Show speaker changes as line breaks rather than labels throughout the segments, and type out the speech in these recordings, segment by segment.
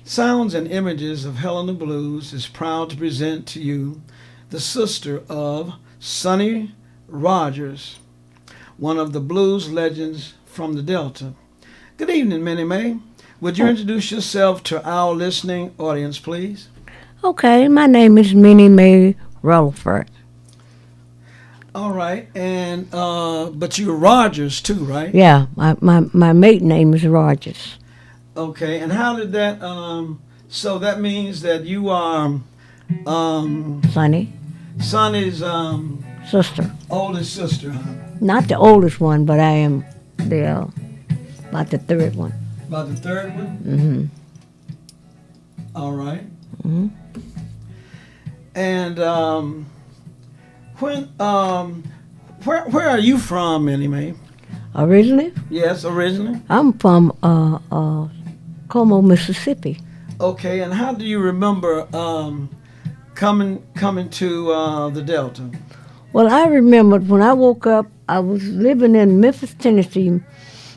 Sounds and Images of Helena Blues is proud to present to you the sister of Sonny Rogers, one of the blues legends from the Delta. Good evening, Minnie Mae. Would you introduce yourself to our listening audience, please?
Okay, my name is Minnie Mae Rutherford.
All right, and but you're Rogers too, right?
Yeah, my maiden name is Rogers.
Okay, and how did that? So that means that you are
Sonny,
Sonny's
sister.
oldest sister, huh?
Not the oldest one, but I am the about the third one.
About the third one.
Mm-hmm.
All right.
Mm-hmm.
And when where are you from, anyway?
Originally,
Yes, originally.
I'm from Como, Mississippi.
Okay, and how do you remember coming to the Delta?
Well, I remembered when I woke up, I was living in Memphis, Tennessee.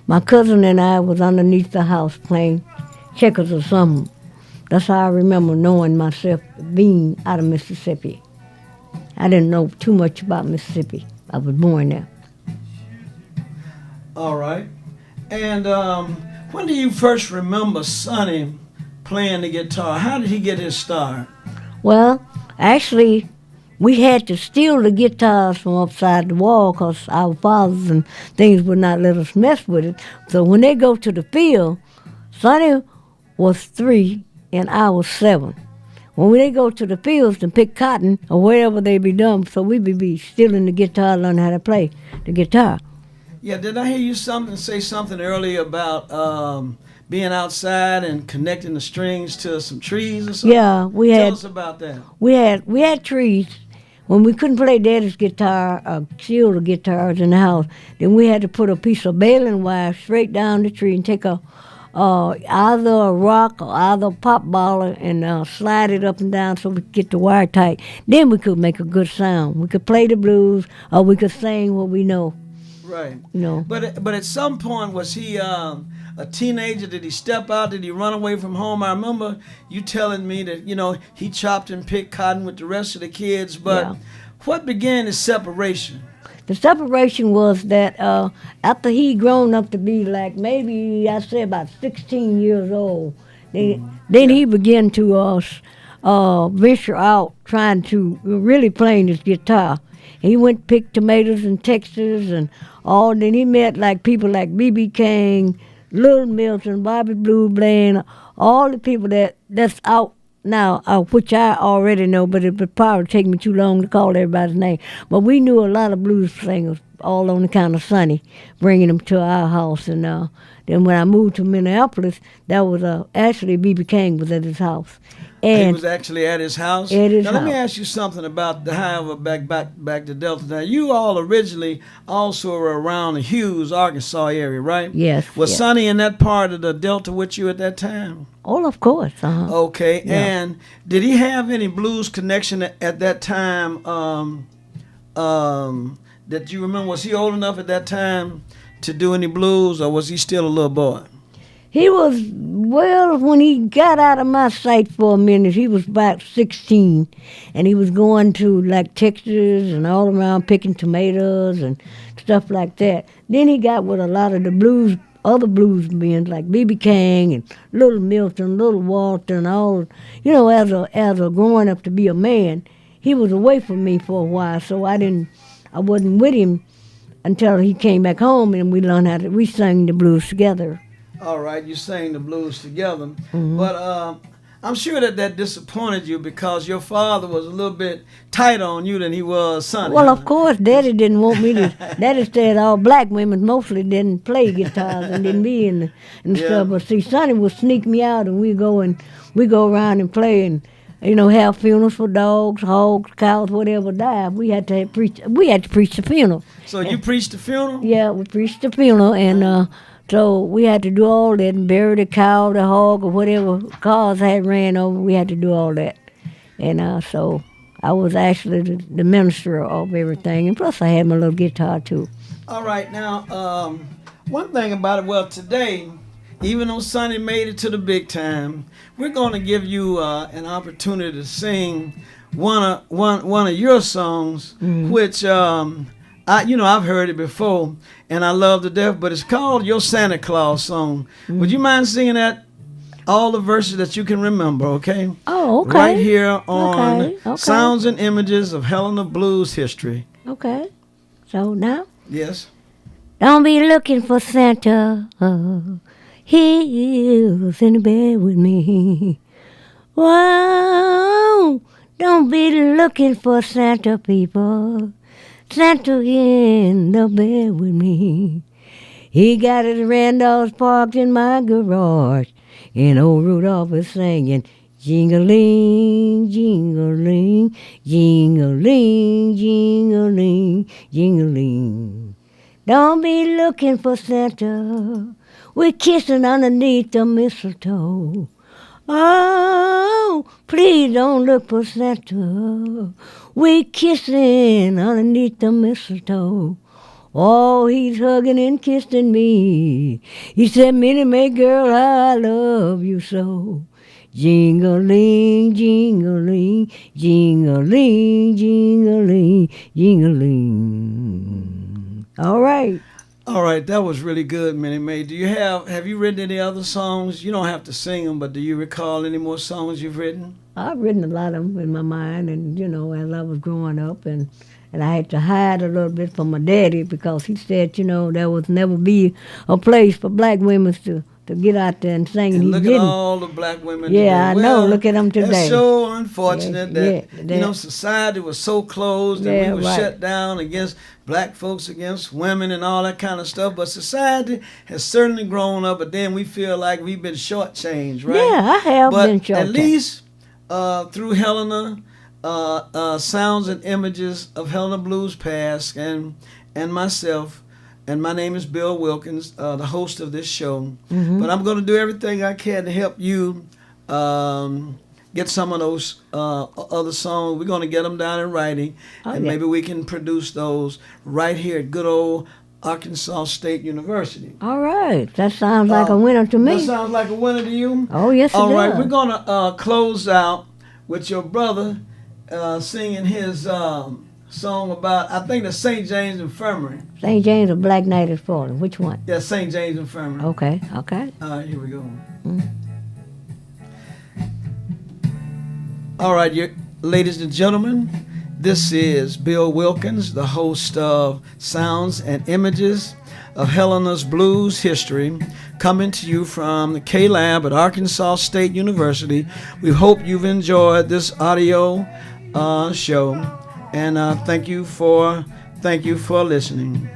My cousin and I was underneath the house playing checkers or something. That's how I remember knowing myself being out of Mississippi. I didn't know too much about Mississippi. I was born there.
All right. And when do you first remember Sonny playing the guitar? How did he get his start?
Well, actually, we had to steal the guitars from upside the wall because our fathers and things would not let us mess with it. So when they go to the field, Sonny was 3 and I was 7. When they go to the fields to pick cotton or wherever they be done, so we be stealing the guitar, learning how to play the guitar.
Yeah, did I hear you say something earlier about being outside and connecting the strings to some trees or something?
Yeah,
Tell us about that.
we had trees. When we couldn't play Daddy's guitar or steal the guitars in the house, then we had to put a piece of baling wire straight down the tree and take either a rock or either a pop ball and slide it up and down so we could get the wire tight. Then we could make a good sound. We could play the blues or we could sing what we know.
Right.
You know.
But at some point, was he a teenager? Did he step out? Did he run away from home? I remember you telling me that he chopped and picked cotton with the rest of the kids. But
Yeah.
what began his separation?
The separation was that after he grown up to be like maybe I say about 16 years old, then he began to venture out trying to really playing his guitar. He went pick tomatoes in Texas and all. Then he met like people like B.B. King, Little Milton, Bobby Blue Bland, all the people that's out now, which I already know, but it would probably take me too long to call everybody's name. But we knew a lot of blues singers, all on account of Sonny, bringing them to our house. And then when I moved to Minneapolis, that was actually B.B. King was at his house.
He
And
was actually at his house.
at his
Now let me
house.
ask you something about the however back to Delta. Now you all originally also were around the Hughes, Arkansas area, right?
Yes.
Was
yes.
Sonny in that part of the Delta with you at that time?
Oh, of course. Uh-huh.
Okay,
Yeah.
and did he have any blues connection at that time? That you remember? Was he old enough at that time to do any blues, or was he still a little boy?
He was, well, when he got out of my sight for a minute, he was about 16. And he was going to, like, Texas and all around picking tomatoes and stuff like that. Then he got with a lot of the blues, other blues men, like B.B. King and Little Milton, Little Walter, and all. As a growing up to be a man, he was away from me for a while, so I wasn't with him until he came back home, and we sang the blues together.
All right, you sang the blues together,
Mm-hmm.
but I'm sure that disappointed you because your father was a little bit tighter on you than he was Sonny.
Well, of course, Daddy didn't want me to. Daddy said all black women mostly didn't play guitars and didn't be in the
Yeah.
stuff. But see, Sonny would sneak me out, and we go around and play and have funerals for dogs, hogs, cows, whatever died. We had to preach. We had to preach the funeral.
So you preached the funeral?
Yeah, we preached the funeral, and so we had to do all that and bury the cow, the hog, or whatever cars had ran over. We had to do all that, and so I was actually the minister of everything, and plus I had my little guitar too.
All right, now one thing about it, well, today even though Sonny made it to the big time, we're going to give you an opportunity to sing one of your songs, which I've heard it before and I love to death, but it's called Your Santa Claus Song. Would you mind singing that? All the verses that you can remember, okay?
Oh, okay.
Right here on
Okay.
Sounds and Images of Helena Blues History.
Okay. So now?
Yes.
Don't be looking for Santa. He's in the bed with me. Whoa, don't be looking for Santa, people. Santa in the bed with me. He got his Randolph's parked in my garage. And old Rudolph is singing, jingling, jingling, jingling, jingling, jingling. Don't be looking for Santa. We're kissing underneath the mistletoe. Oh, please don't look for Santa. We're kissing underneath the mistletoe. Oh, he's hugging and kissing me. He said, Minnie Mae girl, I love you so. Jingling, jingling, jingling, jingling, jingling. All right.
All right, that was really good, Minnie Mae. Have you written any other songs? You don't have to sing them, but do you recall any more songs you've written?
I've written a lot of them in my mind, and as I was growing up, and I had to hide a little bit from my daddy because he said, there would never be a place for black women to get out there and sing.
And
he
look
didn't.
at all the black women
Yeah,
today.
I know. Look at them today.
That's so unfortunate that
yeah.
society was so closed and
Yeah,
we were
right.
shut down against black folks, against women and all that kind of stuff. But society has certainly grown up, but then we feel like we've been shortchanged, right?
Yeah, I have
but
been shortchanged.
At least through Helena, Sounds and Images of Helena Blues Past and myself, and my name is Bill Wilkins, the host of this show.
Mm-hmm.
But I'm going to do everything I can to help you get some of those other songs. We're going to get them down in writing, and
yeah.
maybe we can produce those right here at good old Arkansas State University.
All right. That sounds like a winner to me.
That sounds like a winner to you?
Oh, yes, it
All right,
does.
we're going to close out with your brother singing his song about, I think, the St. James Infirmary.
St. James or Black Knight is falling. Which one?
Yeah, St. James Infirmary.
Okay.
All right, here we go. All right, ladies and gentlemen, this is Bill Wilkins, the host of Sounds and Images of Helena's Blues History, coming to you from the K-Lab at Arkansas State University. We hope you've enjoyed this audio show, and thank you for listening.